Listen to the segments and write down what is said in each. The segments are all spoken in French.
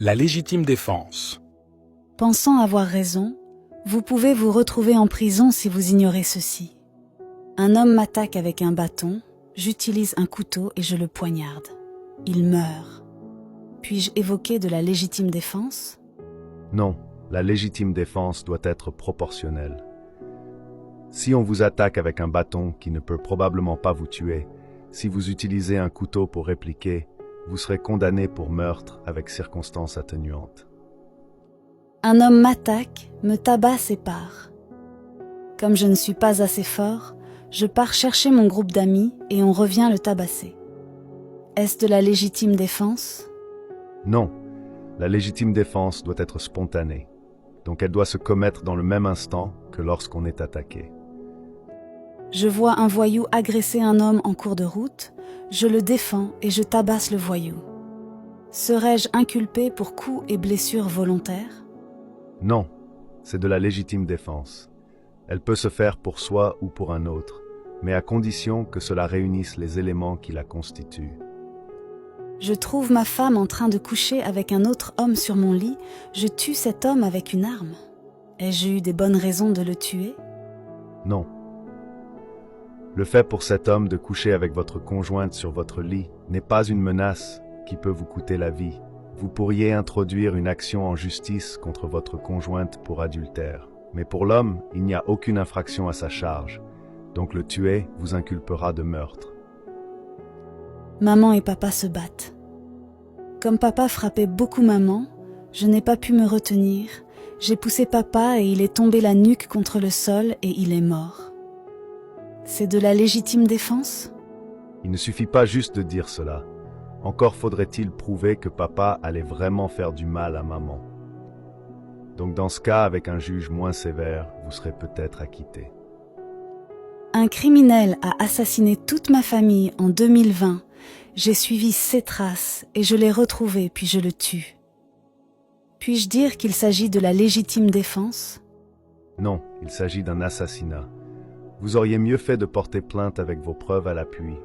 La légitime défense. Pensant avoir raison, vous pouvez vous retrouver en prison si vous ignorez ceci. Un homme m'attaque avec un bâton, j'utilise un couteau et je le poignarde. Il meurt. Puis-je évoquer de la légitime défense? Non, la légitime défense doit être proportionnelle. Si on vous attaque avec un bâton qui ne peut probablement pas vous tuer, si vous utilisez un couteau pour répliquer, vous serez condamné pour meurtre avec circonstances atténuantes. Un homme m'attaque, me tabasse et part. Comme je ne suis pas assez fort, je pars chercher mon groupe d'amis et on revient le tabasser. Est-ce de la légitime défense? Non, la légitime défense doit être spontanée, donc elle doit se commettre dans le même instant que lorsqu'on est attaqué. Je vois un voyou agresser un homme en cours de route, je le défends et je tabasse le voyou. Serais-je inculpé pour coups et blessures volontaires? Non, c'est de la légitime défense. Elle peut se faire pour soi ou pour un autre, mais à condition que cela réunisse les éléments qui la constituent. Je trouve ma femme en train de coucher avec un autre homme sur mon lit, je tue cet homme avec une arme. Ai-je eu des bonnes raisons de le tuer? Non. Le fait pour cet homme de coucher avec votre conjointe sur votre lit n'est pas une menace qui peut vous coûter la vie. Vous pourriez introduire une action en justice contre votre conjointe pour adultère. Mais pour l'homme, il n'y a aucune infraction à sa charge, donc le tuer vous inculpera de meurtre. Maman et papa se battent. Comme papa frappait beaucoup maman, je n'ai pas pu me retenir. J'ai poussé papa et il est tombé la nuque contre le sol et il est mort. C'est de la légitime défense? Il ne suffit pas juste de dire cela. Encore faudrait-il prouver que papa allait vraiment faire du mal à maman. Donc dans ce cas, avec un juge moins sévère, vous serez peut-être acquitté. Un criminel a assassiné toute ma famille en 2020. J'ai suivi ses traces et je l'ai retrouvé puis je le tue. Puis-je dire qu'il s'agit de la légitime défense? Non, il s'agit d'un assassinat. Vous auriez mieux fait de porter plainte avec vos preuves à l'appui.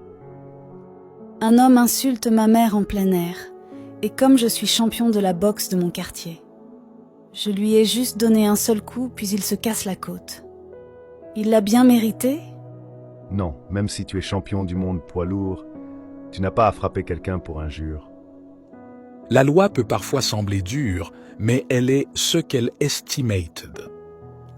Un homme insulte ma mère en plein air, et comme je suis champion de la boxe de mon quartier. Je lui ai juste donné un seul coup, puis il se casse la côte. Il l'a bien mérité? Non, même si tu es champion du monde poids lourd, tu n'as pas à frapper quelqu'un pour injure. La loi peut parfois sembler dure, mais elle est ce qu'elle estimated.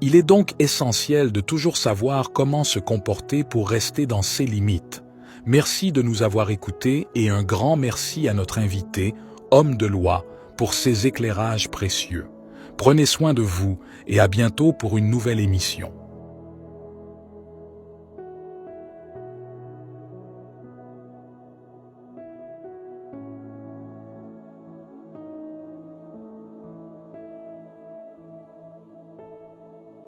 Il est donc essentiel de toujours savoir comment se comporter pour rester dans ses limites. Merci de nous avoir écoutés et un grand merci à notre invité, homme de loi, pour ses éclairages précieux. Prenez soin de vous et à bientôt pour une nouvelle émission.